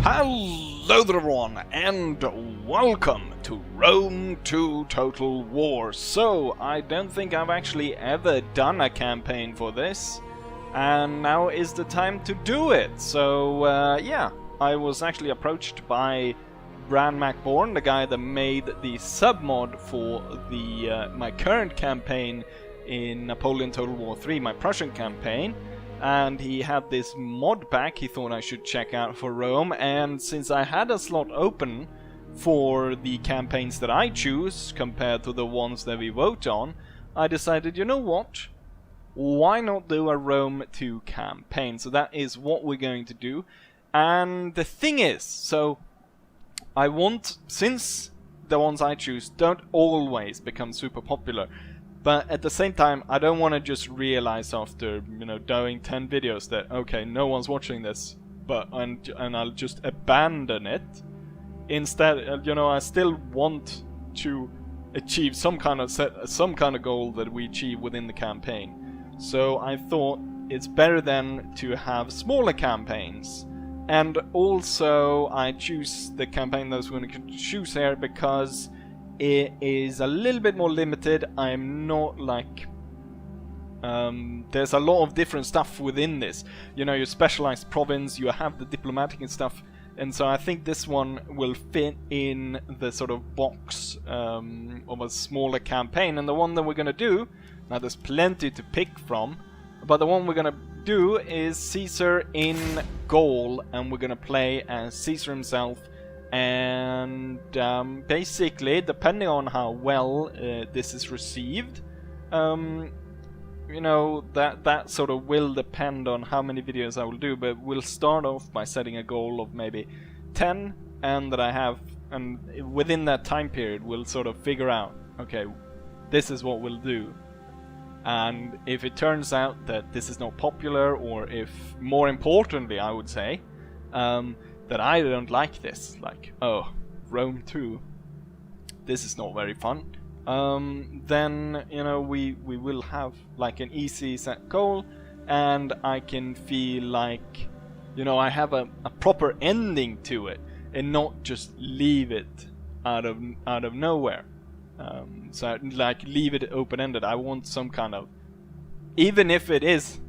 Hello there everyone, and welcome to Rome 2 Total War. So, I don't think I've actually ever done a campaign for this, and now is the time to do it. So, yeah, I was actually approached by Bran MacBorn, the guy that made the submod for the my current campaign in Napoleon Total War 3, my Prussian campaign. And he had this mod pack he thought I should check out for Rome, and since I had a slot open for the campaigns that I choose compared to the ones that we vote on, I decided, you know what, why not do a Rome 2 campaign? So that is what we're going to do. And the thing is, so I want, since the ones I choose don't always become super popular, but at the same time, I don't want to just realize after, you know, doing 10 videos that, okay, no one's watching this, and I'll just abandon it. Instead, you know, I still want to achieve some kind of goal that we achieve within the campaign. So I thought it's better than to have smaller campaigns. And also, I choose the campaign that I was going to choose here because it is a little bit more limited. I'm not like... there's a lot of different stuff within this. You know, your specialized province, you have the diplomatic and stuff. And so I think this one will fit in the sort of box of a smaller campaign. And the one that we're going to do, now there's plenty to pick from, but the one we're going to do is Caesar in Gaul. And we're going to play as Caesar himself. And basically, depending on how well this is received, you know, that sort of will depend on how many videos I will do. But we'll start off by setting a goal of maybe 10, and that I have, and within that time period, we'll sort of figure out, okay, this is what we'll do. And if it turns out that this is not popular, or if, more importantly, I would say, that I don't like this, like, oh, Rome 2, this is not very fun, then, you know, we will have like an easy set goal, and I can feel like, you know, I have a proper ending to it, and not just leave it out of nowhere. So like leave it open-ended. I want some kind of, even if it is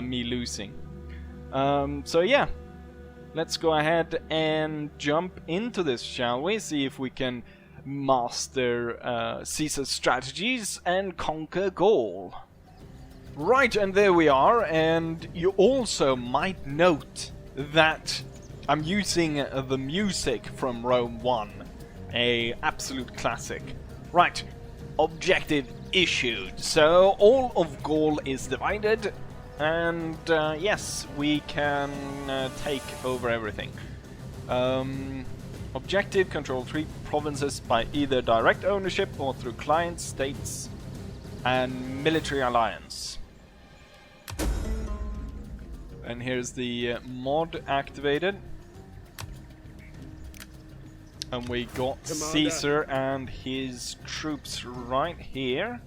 me losing. So yeah. Let's go ahead and jump into this, shall we? See if we can master Caesar's strategies and conquer Gaul. Right, and there we are, and you also might note that I'm using the music from Rome 1, a absolute classic. Right, objective issued. So all of Gaul is divided. And yes, we can take over everything. Objective: control 3 provinces by either direct ownership or through client states and military alliance. And here's the mod activated. And we got Caesar and his troops right here.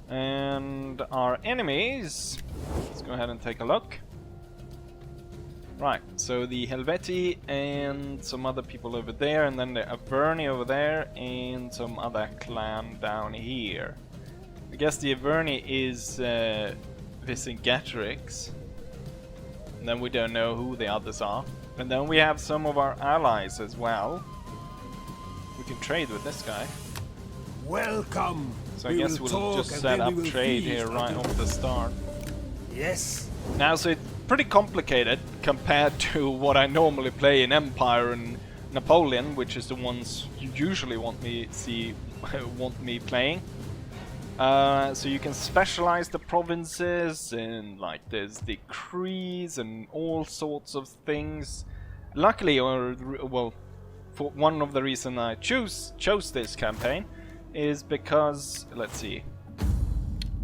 And our enemies, let's go ahead and take a look. Right, so the Helvetii and some other people over there, and then the Averni over there, and some other clan down here. I guess the Averni is Vicingetorix. And then we don't know who the others are. And then we have some of our allies as well. We can trade with this guy. Welcome. So I guess we'll just set up trade here right off the start. Yes. Now, so it's pretty complicated compared to what I normally play in Empire and Napoleon, which is the ones you usually want me playing. So you can specialize the provinces, and like there's decrees and all sorts of things. Luckily, or well, for one of the reasons I chose this campaign is because, let's see,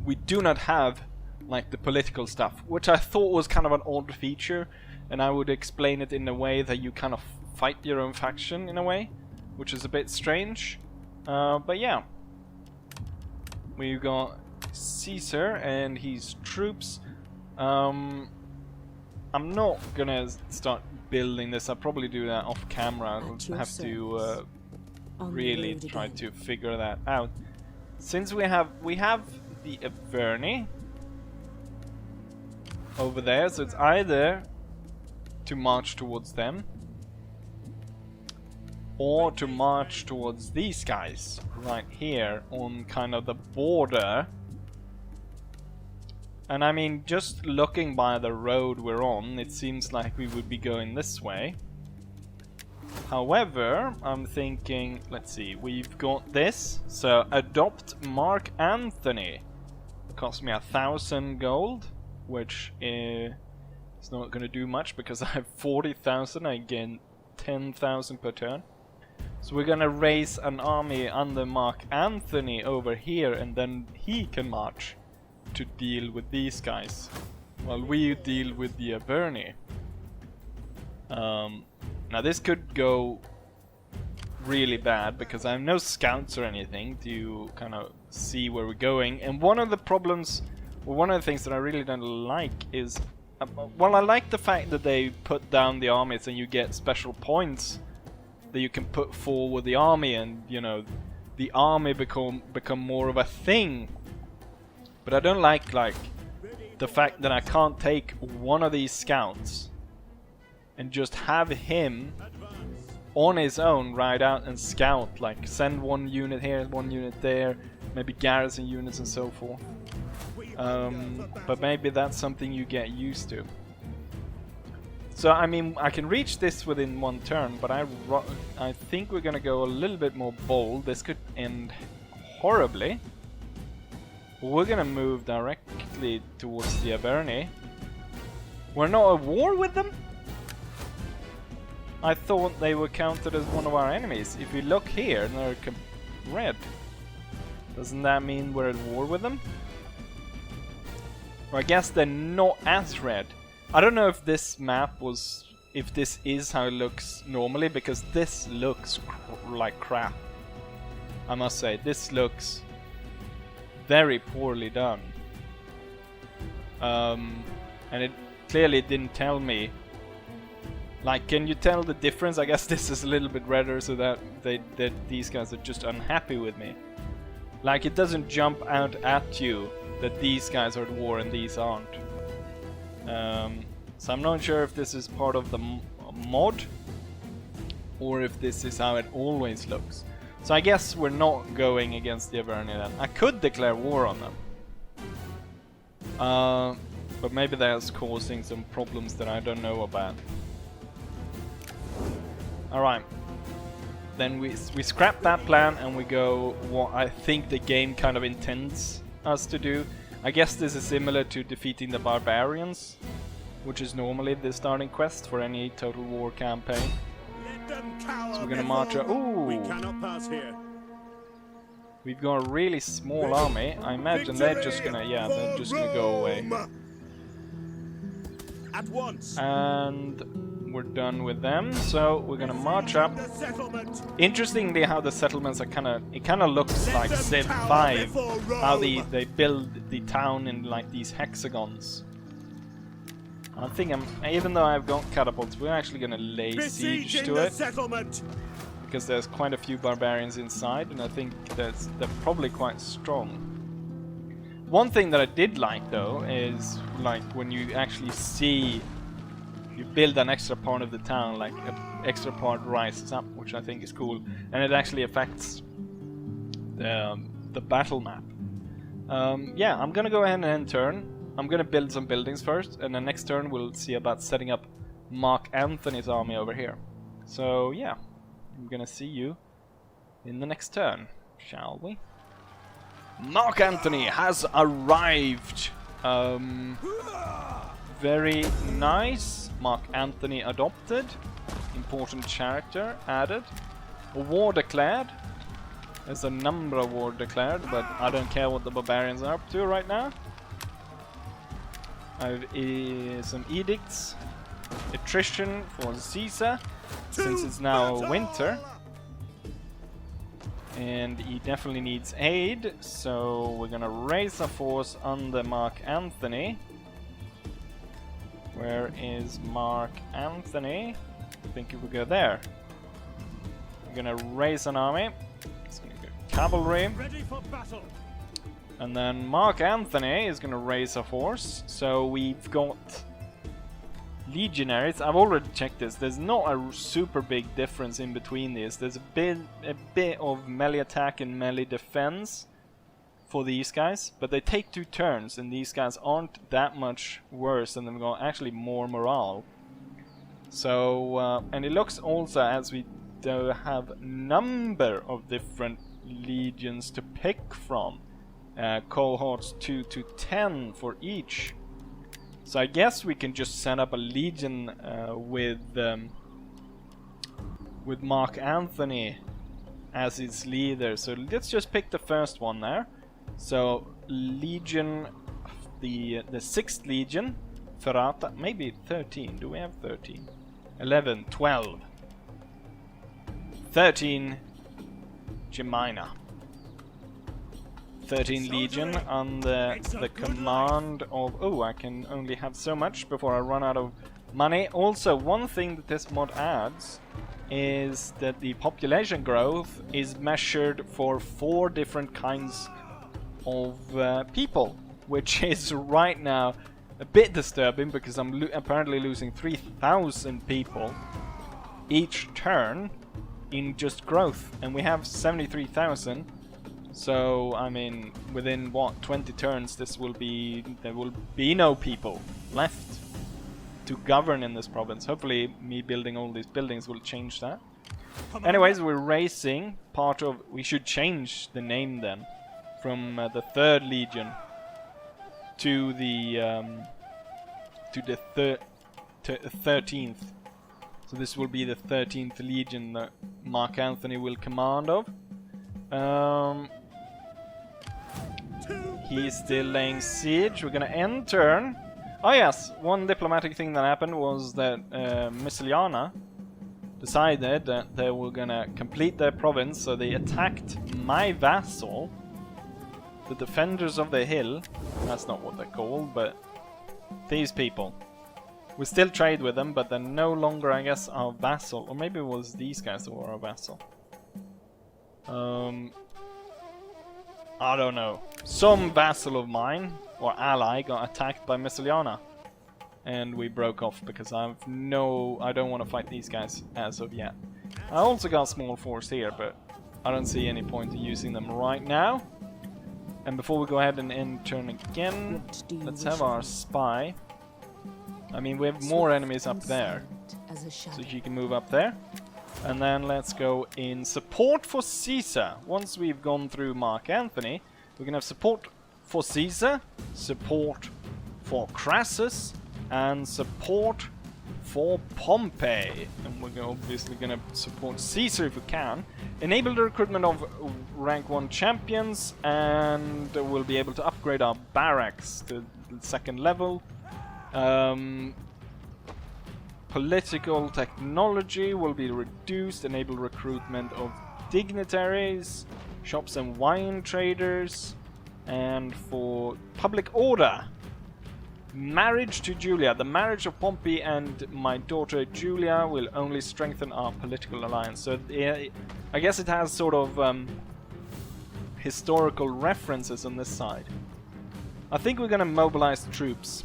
we do not have like the political stuff, which I thought was kind of an odd feature, and I would explain it in a way that you kind of fight your own faction in a way, which is a bit strange. But yeah, we've got Caesar and his troops. I'm not gonna start building this. I'll probably do that off camera. I'll At your have to service. On the really road try again. to figure that out. Since we have the Averni over there, so it's either to march towards them or to march towards these guys right here on kind of the border. And I mean, just looking by the road we're on, it seems like we would be going this way. However, I'm thinking, let's see, we've got this. So, adopt Mark Anthony. It cost me 1,000 gold, which is not going to do much because I have 40,000. I gain 10,000 per turn. So we're going to raise an army under Mark Anthony over here, and then he can march to deal with these guys, while we deal with the Averni. Now this could go really bad because I have no scouts or anything to kind of see where we're going. And one of the problems, or one of the things that I really don't like is, well, I like the fact that they put down the armies and you get special points that you can put forward the army, and you know, the army become more of a thing. But I don't like the fact that I can't take one of these scouts and just have him on his own ride out and scout, like send one unit here, one unit there, maybe garrison units and so forth. But maybe that's something you get used to. So I mean, I can reach this within one turn, but I think we're gonna go a little bit more bold. This could end horribly. We're gonna move directly towards the Averni. We're not at war with them? I thought they were counted as one of our enemies. If you look here, they're red. Doesn't that mean we're at war with them? Or I guess they're not as red. I don't know if this map was... if this is how it looks normally, because this looks like crap. I must say, this looks very poorly done. And it clearly didn't tell me. Like, can you tell the difference? I guess this is a little bit redder, so that these guys are just unhappy with me. Like, it doesn't jump out at you that these guys are at war and these aren't. So I'm not sure if this is part of the mod or if this is how it always looks. So I guess we're not going against the Averni then. I could declare war on them. But maybe that's causing some problems that I don't know about. Alright. Then we scrap that plan and we go what I think the game kind of intends us to do. I guess this is similar to defeating the barbarians, which is normally the starting quest for any Total War campaign. So we're gonna march up. Ooh! We cannot pass here. We've got a really small army. I imagine they're just gonna, yeah, they're just gonna go away. At once. And we're done with them, so we're gonna march up. Interestingly, how the settlements are it kind of looks like Civ 5, how they build the town in like these hexagons. I think even though I've got catapults, we're actually gonna lay siege to it, because there's quite a few barbarians inside, and I think they're probably quite strong. One thing that I did like though is like when you actually see you build an extra part of the town, like an extra part rises up, which I think is cool, and it actually affects the battle map. Yeah, I'm gonna go ahead and end turn. I'm gonna build some buildings first, and the next turn we'll see about setting up Mark Anthony's army over here. So yeah, I'm gonna see you in the next turn, shall we? Mark Anthony has arrived. Very nice. Mark Anthony adopted. Important character added. A war declared. There's a number of war declared, but I don't care what the barbarians are up to right now. I have some edicts. Attrition for Caesar, since it's now winter. And he definitely needs aid, so we're gonna raise a force under Mark Anthony. Where is Mark Anthony? I think if we go there, we're gonna raise an army. It's gonna go cavalry. Ready for battle. And then Mark Anthony is gonna raise a force. So we've got legionaries. I've already checked this. There's not a super big difference in between these. There's a bit of melee attack and melee defense for these guys, but they take 2 turns, and these guys aren't that much worse, and they've got actually more morale. So, and it looks also as we do have number of different legions to pick from, cohorts 2 to 10 for each. So I guess we can just set up a legion with Mark Anthony as its leader. So let's just pick the first one there. So Legion, the 6th Legion, Ferrata, maybe 13. Do we have 13? 11, 12, 13, Gemina. 13 Legion under the command of... Oh, I can only have so much before I run out of money. Also, one thing that this mod adds is that the population growth is measured for 4 different kinds of people, which is right now a bit disturbing because I'm apparently losing 3,000 people each turn in just growth, and we have 73,000. So I mean, within what, 20 turns, there will be no people left to govern in this province. Hopefully, me building all these buildings will change that. Anyways, we're racing part of. We should change the name then from the 3rd Legion to the 13th. So this will be the 13th Legion that Mark Anthony will command of. He's still laying siege. We're gonna end turn. Oh yes, one diplomatic thing that happened was that Missiliana decided that they were gonna complete their province, so they attacked my vassal, the Defenders of the Hill. That's not what they're called, but these people. We still trade with them, but they're no longer, I guess, our vassal. Or maybe it was these guys that were our vassal. I don't know. Some vassal of mine, or ally, got attacked by Missiliana. And we broke off because I don't want to fight these guys as of yet. I also got a small force here, but I don't see any point in using them right now. And before we go ahead and end turn again, let's have our spy. I mean, we have more enemies up there, so she can move up there. And then let's go in support for Caesar. Once we've gone through Mark Anthony, we can have support for Caesar, support for Crassus, and support for Pompey. And we're obviously going to support Caesar if we can. Enable the recruitment of rank 1 champions, and we'll be able to upgrade our barracks to the 2nd level. Political technology will be reduced. Enable recruitment of dignitaries, shops and wine traders, and for public order, marriage to Julia. The marriage of Pompey and my daughter Julia will only strengthen our political alliance. So I guess it has sort of historical references on this side. I think we're gonna mobilize troops.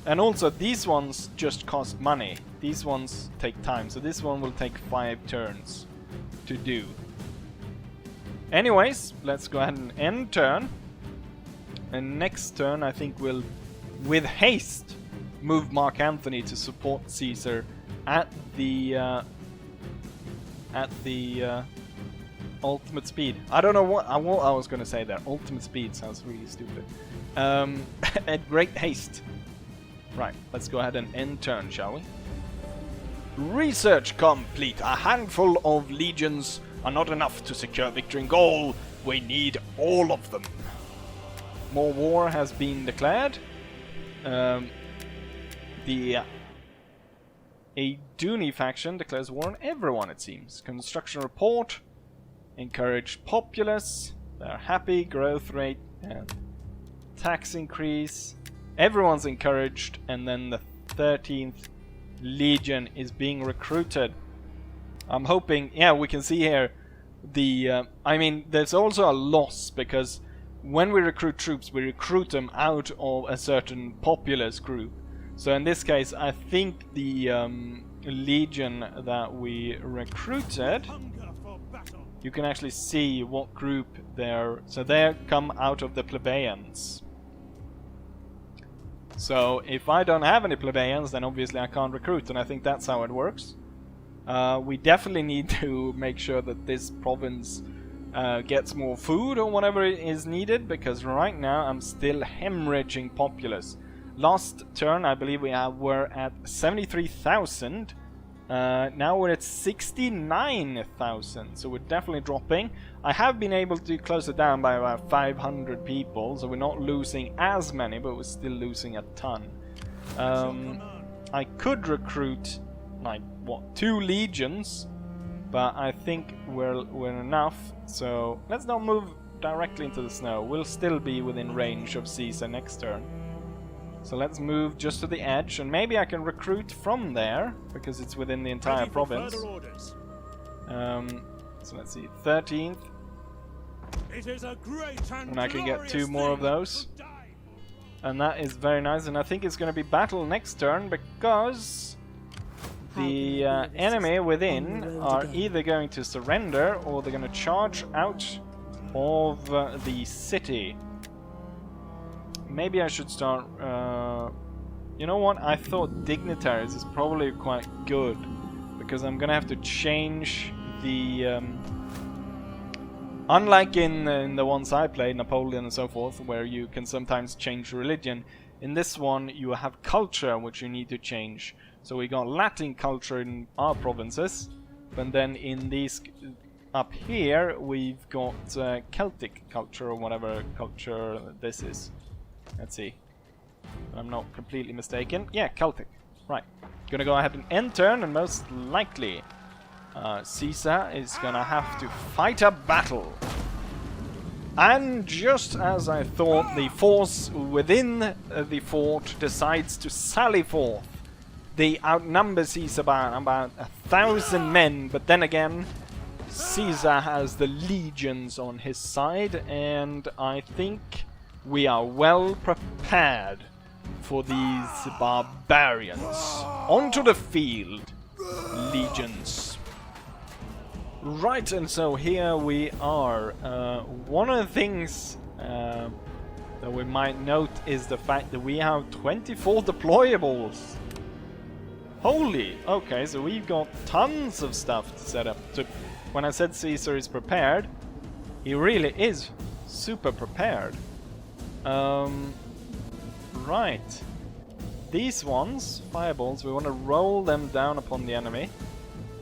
And also, these ones just cost money. These ones take time, so this one will take 5 turns to do. Anyways, let's go ahead and end turn. And next turn, I think we'll, with haste, move Mark Anthony to support Caesar at the ultimate speed. I don't know what I was going to say there. Ultimate speed sounds really stupid. At great haste. Right, let's go ahead and end turn, shall we? Research complete. A handful of legions are not enough to secure victory in Gaul. We need all of them. More war has been declared. The Aduni faction declares war on everyone, it seems. Construction report. Encourage populace. They're happy. Growth rate and tax increase. Everyone's encouraged, and then the 13th Legion is being recruited. I'm hoping, yeah, we can see here the, I mean, there's also a loss because when we recruit troops, we recruit them out of a certain populace group. So in this case, I think the Legion that we recruited, you can actually see what group they're... So they come out of the plebeians. So if I don't have any plebeians, then obviously I can't recruit, and I think that's how it works. We definitely need to make sure that this province gets more food or whatever is needed, because right now I'm still hemorrhaging populace. Last turn I believe we were at 73,000. Now we're at 69,000, so we're definitely dropping. I have been able to close it down by about 500 people, so we're not losing as many, but we're still losing a ton. I could recruit like what, 2 legions, but I think we're enough. So let's not move directly into the snow. We'll still be within range of Caesar next turn. So let's move just to the edge, and maybe I can recruit from there, because it's within the entire province. So let's see, 13th. It is a great and I can get 2 more of those. And that is very nice, and I think it's going to be battle next turn, because the enemy within are either going to surrender, or they're going to charge out of the city. Maybe I should start... you know what? I thought dignitaries is probably quite good, because I'm gonna have to change the... unlike in the ones I played, Napoleon and so forth, where you can sometimes change religion, in this one you have culture which you need to change. So we got Latin culture in our provinces, but then in these up here we've got Celtic culture, or whatever culture this is. Let's see. I'm not completely mistaken. Yeah, Celtic. Right. Gonna go ahead and end turn, and most likely Caesar is gonna have to fight a battle. And just as I thought, the force within the fort decides to sally forth. They outnumber Caesar by about 1,000 men, but then again, Caesar has the legions on his side, and I think we are well prepared for these barbarians. Onto the field, legions. Right, and so here we are. One of the things that we might note is the fact that we have 24 deployables. Holy! Okay, so we've got tons of stuff to set up. So when I said Caesar is prepared, he really is super prepared. Right. These ones, fireballs, we want to roll them down upon the enemy.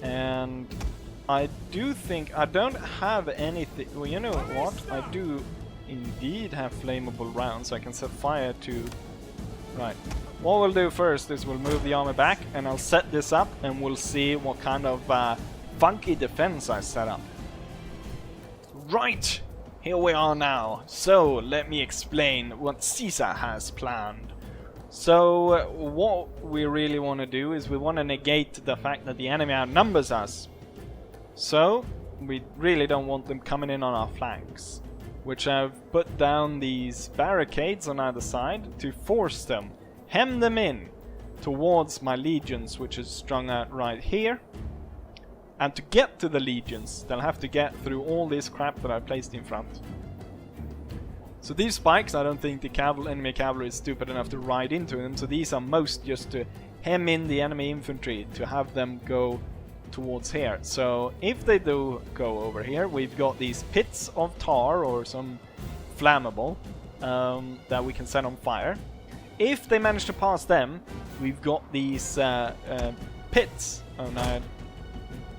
And I do think I don't have anything. Well, you know what? I do indeed have flammable rounds, so I can set fire to... Right. What we'll do first is we'll move the army back, and I'll set this up, and we'll see what kind of funky defense I set up. Right. Here we are now. So, let me explain what Caesar has planned. So, what we really want to do is we want to negate the fact that the enemy outnumbers us. So, we really don't want them coming in on our flanks, which I've put down these barricades on either side to force them, hem them in towards my legions, which is strung out right here. And to get to the legions, they'll have to get through all this crap that I placed in front. So these spikes, I don't think the enemy cavalry is stupid enough to ride into them, so these are most just to hem in the enemy infantry, to have them go towards here. So if they do go over here, we've got these pits of tar or some flammable that we can set on fire. If they manage to pass them, we've got these pits. Oh no, I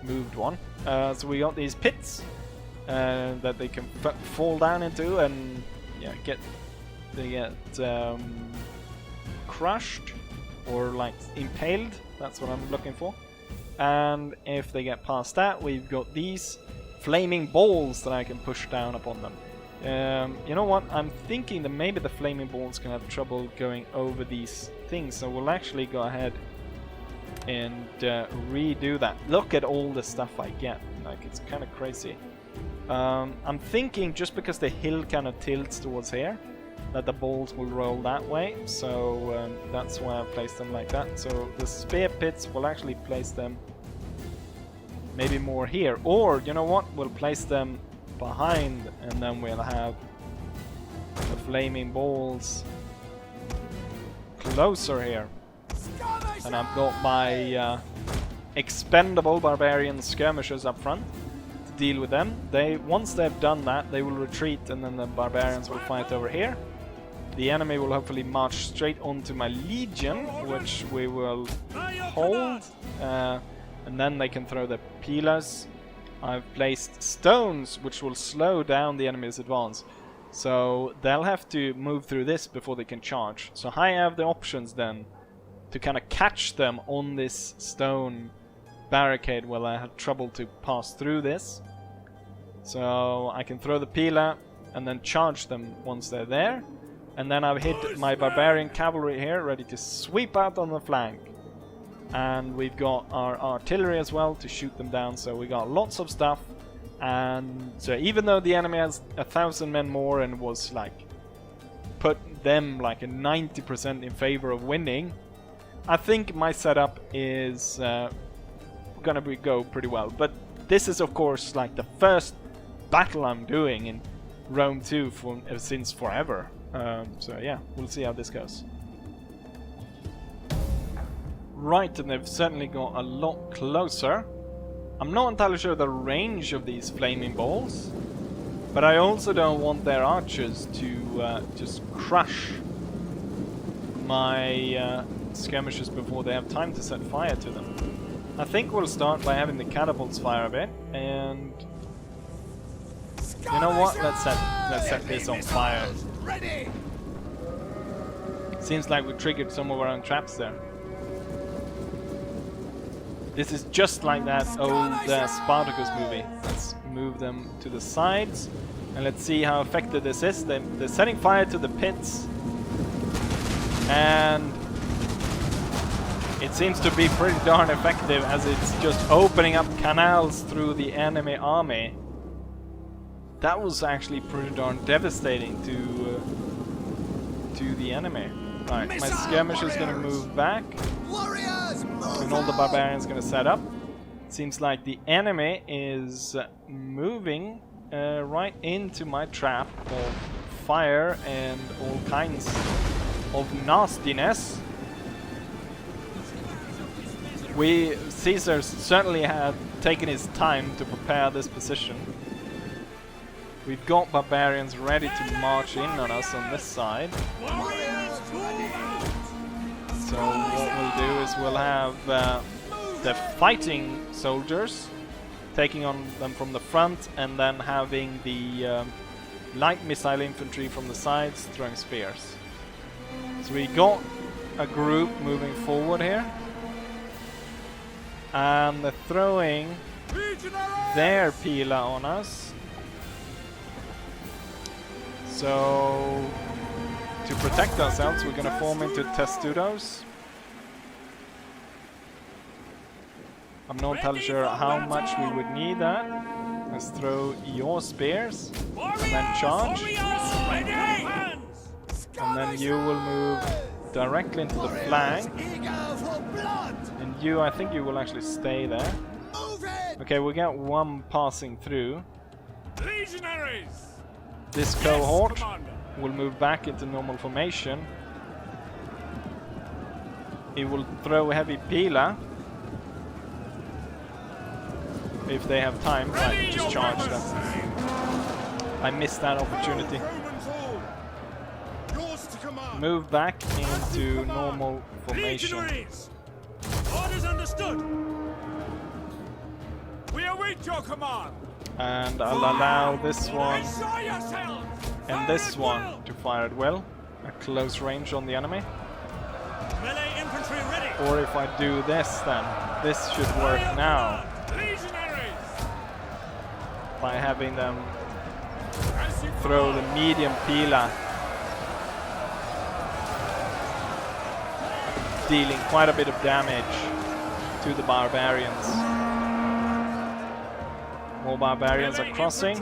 moved one. So we got these pits that they can fall down into, and yeah, they get crushed or like impaled. That's what I'm looking for. And if they get past that, we've got these flaming balls that I can push down upon them. You know what? I'm thinking that maybe the flaming balls can have trouble going over these things, so we'll actually go ahead and redo that. Look at all the stuff I get. Like, it's kind of crazy. I'm thinking just because the hill kind of tilts towards here, that the balls will roll that way, so that's why I placed them like that. So the spear pits will actually place them maybe more here, or you know what, we'll place them behind, and then we'll have the flaming balls closer here. And I've got my expendable barbarian skirmishers up front to deal with them. Once they've done that, they will retreat, and then the barbarians will fight over here. The enemy will hopefully march straight onto my legion, which we will hold, and then they can throw the pillars. I've placed stones, which will slow down the enemy's advance, so they'll have to move through this before they can charge. So I have the options then to kind of catch them on this stone barricade while I had trouble to pass through this. So I can throw the pillar and then charge them once they're there. And then I've hit my barbarian cavalry here, ready to sweep out on the flank. And we've got our artillery as well to shoot them down, so we got lots of stuff. And so even though the enemy has 1,000 men more and was like put them like a 90% in favor of winning, I think my setup is gonna go pretty well. But this is of course like the first battle I'm doing in Rome 2 since forever. So yeah, we'll see how this goes. Right, and they've certainly got a lot closer. I'm not entirely sure the range of these flaming balls, but I also don't want their archers to just crush my skirmishers before they have time to set fire to them. I think we'll start by having the catapults fire a bit, and you know what? Let's set this on fire. Seems like we triggered some of our own traps there. This is just like that old Spartacus movie. Let's move them to the sides and let's see how effective this is. They're setting fire to the pits, and it seems to be pretty darn effective, as it's just opening up canals through the enemy army. That was actually pretty darn devastating to the enemy. Right, my skirmisher is gonna move back, and all the barbarians gonna set up. Seems like the enemy is moving right into my trap of fire and all kinds of nastiness. Caesar certainly had taken his time to prepare this position. We've got barbarians ready to march in on us on this side. So what we'll do is we'll have the fighting soldiers taking on them from the front, and then having the light missile infantry from the sides throwing spears. So we got a group moving forward here, and they're throwing their pila on us. So to protect ourselves, we're going to form into testudos. I'm not entirely sure how much we would need that. Let's throw your spears and then charge. And then you will move directly into the flank. And you, I think you will actually stay there. Okay, we got one passing through. This cohort will move back into normal formation. It will throw a heavy pila. If they have time, right, just charge them. I missed that opportunity. Move back into normal formation. Orders understood. We await your command. And I'll allow this one and this one to fire at will, at close range on the enemy. Melee infantry ready. Or if I do this, then this should work now. By having them throw the medium pila, dealing quite a bit of damage to the barbarians. More barbarians are crossing.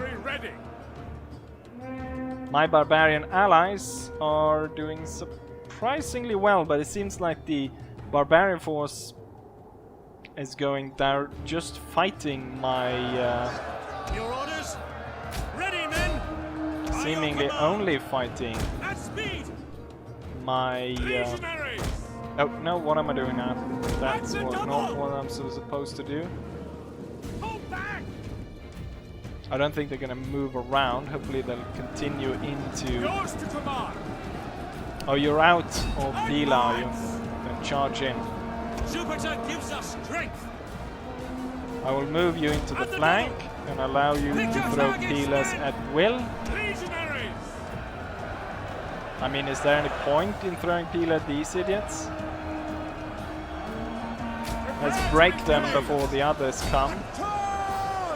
My barbarian allies are doing surprisingly well, but it seems like the barbarian force is going there just fighting my Your orders? Ready, men! seemingly only fighting At speed! my Legionaries! oh no, what am I doing now? That's That's a not double! what I'm supposed to do. Pull back! I don't think they're gonna move around. Hopefully they'll continue into... Yours to command! Oh, you're out of Pila, are you? Then charge in. Jupiter gives us strength! I will move you into the flank and allow you to throw Pilas at will. Legionaries! I mean, is there any point in throwing Pila at these idiots? Let's break them before the others come.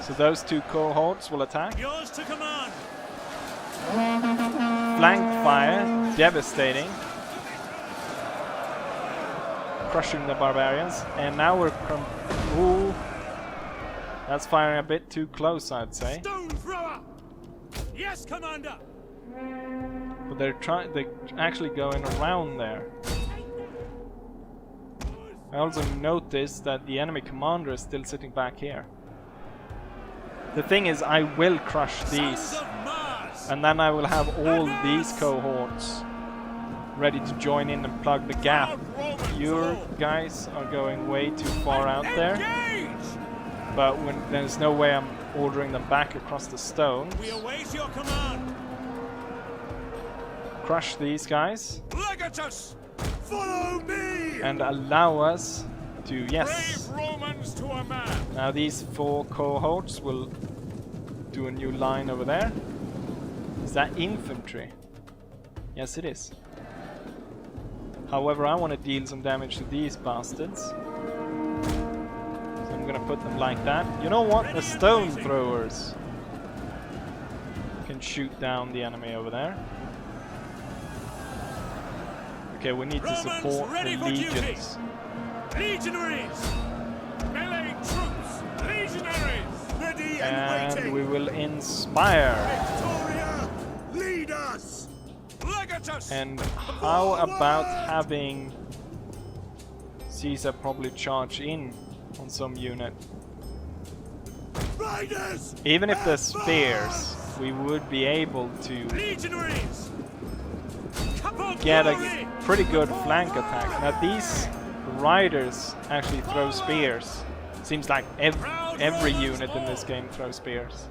So those two cohorts will attack. Yours to command! Flank fire, devastating. Crushing the barbarians. And now we're... Ooh. That's firing a bit too close, I'd say. Stone thrower! Yes, Commander! But they're actually going around there. I also noticed that the enemy commander is still sitting back here. The thing is, I will crush these, and then I will have all these cohorts ready to join in and plug the gap. Your guys are going way too far out there, but when there's no way I'm ordering them back across the stones. We await your command! Crush these guys. Legatus! Follow me! And allow us to, yes. Brave Romans to a man! Now these four cohorts will do a new line over there. Is that infantry? Yes, it is. However, I want to deal some damage to these bastards. So I'm gonna put them like that. You know what? The stone throwers can shoot down the enemy over there. Okay, we need to support the legions. Legionaries! Melee troops! Legionaries! Ready and waiting! And we will inspire. Victoria! Lead us! Legatus! And how about having Caesar probably charge in on some unit? Riders! Even if they're spears, we would be able to Legionaries! get a pretty good flank attack. Now these riders actually throw spears. Seems like every unit in this game throws spears.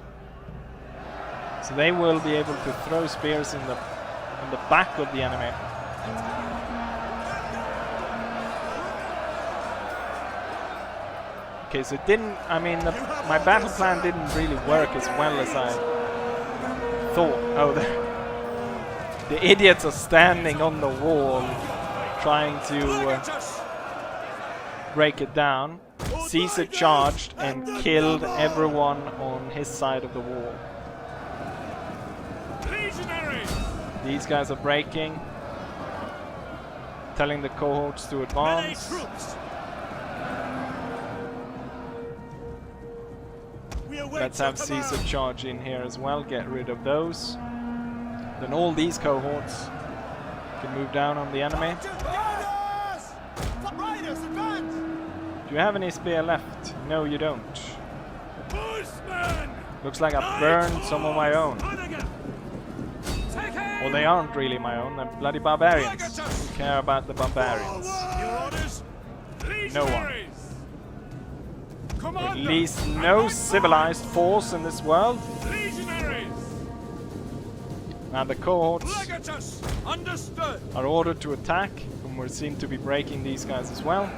So they will be able to throw spears in the back of the enemy. Okay, so it didn't, I mean, my battle plan didn't really work as well as I thought. Oh, the idiots are standing on the wall trying to break it down. Caesar charged and killed everyone on his side of the wall. These guys are breaking, telling the cohorts to advance. Let's have Caesar charge in here as well, get rid of those. Then all these cohorts can move down on the enemy. Do you have any spear left? No, you don't. Looks like I burned some of my own. Well, they aren't really my own, they're bloody barbarians. Who care about the barbarians? No one. At least no civilized force in this world. Now the cohorts are ordered to attack, and we seem to be breaking these guys as well.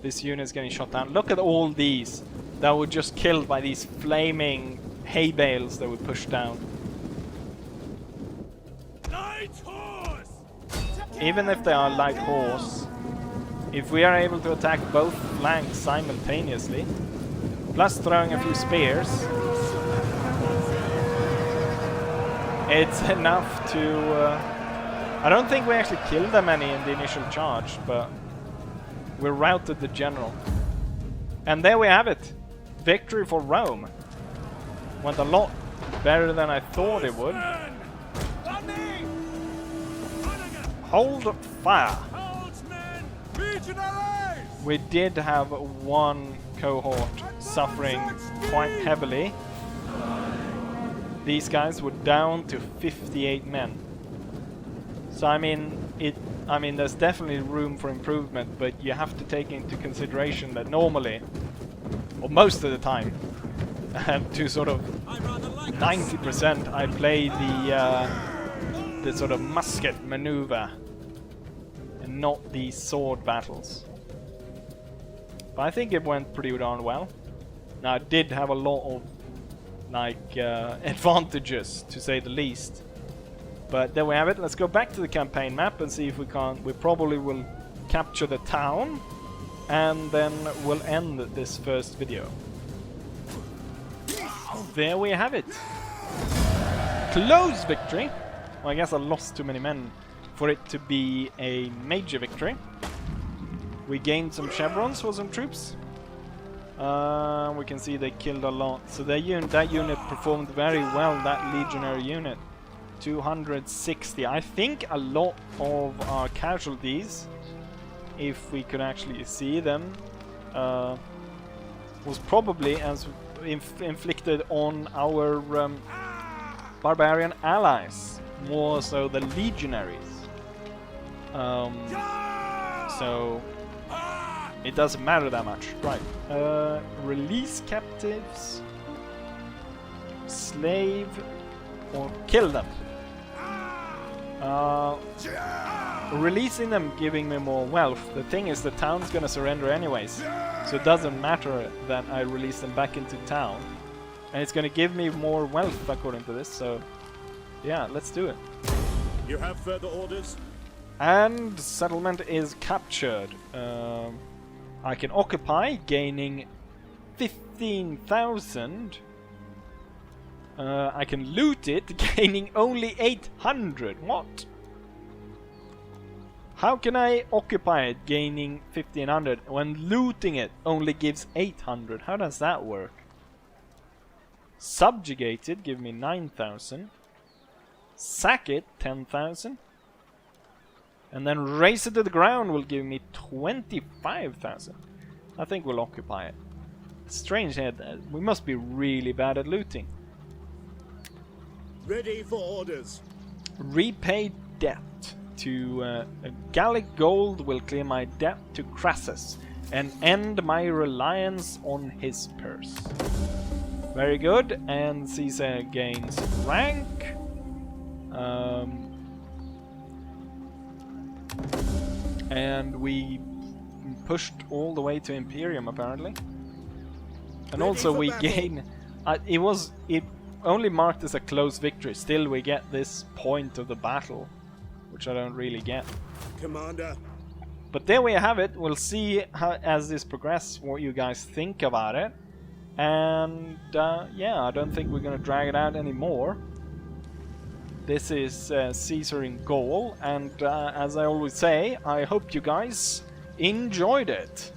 This unit is getting shot down. Look at all these that were just killed by these flaming hay bales that we pushed down. Even if they are light horse, if we are able to attack both flanks simultaneously, plus throwing a few spears, It's enough to... I don't think we actually killed that many in the initial charge, but we routed the general. And there we have it. Victory for Rome. Went a lot better than I thought it would. Hold fire. We did have one cohort suffering quite heavily. These guys were down to 58 men. So I mean, there's definitely room for improvement, but you have to take into consideration that normally, or most of the time, to sort of 90%, I play the sort of musket maneuver and not the sword battles. But I think it went pretty darn well. Now it did have a lot of like advantages, to say the least. But there we have it. Let's go back to the campaign map and see if we can't. We probably will capture the town, and then we'll end this first video. There we have it. Close victory. Well, I guess I lost too many men for it to be a major victory. We gained some chevrons for some troops. We can see they killed a lot. So that unit performed very well, that legionary unit. 260. I think a lot of our casualties, if we could actually see them, was probably as inflicted on our barbarian allies, more so the legionaries. So it doesn't matter that much. Right. Release captives, slave, or kill them. Releasing them giving me more wealth. The thing is, the town's gonna surrender anyways, so it doesn't matter that I release them back into town, and it's gonna give me more wealth according to this. So yeah, let's do it. You have further orders? And settlement is captured. I can occupy, gaining 15,000. I can loot it, gaining only 800. What? How can I occupy it, gaining 1500, when looting it only gives 800? How does that work? Subjugate it, give me 9,000. Sack it, 10,000. And then raise it to the ground will give me 25,000. I think we'll occupy it. Strange head. We must be really bad at looting. Ready for orders. Repay debt to Gallic gold will clear my debt to Crassus and end my reliance on his purse. Very good. And Caesar gains rank. And we pushed all the way to Imperium apparently. And also we gain. It only marked as a close victory. Still, we get this point of the battle, which I don't really get. Commander. But there we have it. We'll see how, as this progresses, what you guys think about it. And yeah, I don't think we're gonna drag it out anymore. This is Caesar in Gaul, and as I always say, I hope you guys enjoyed it.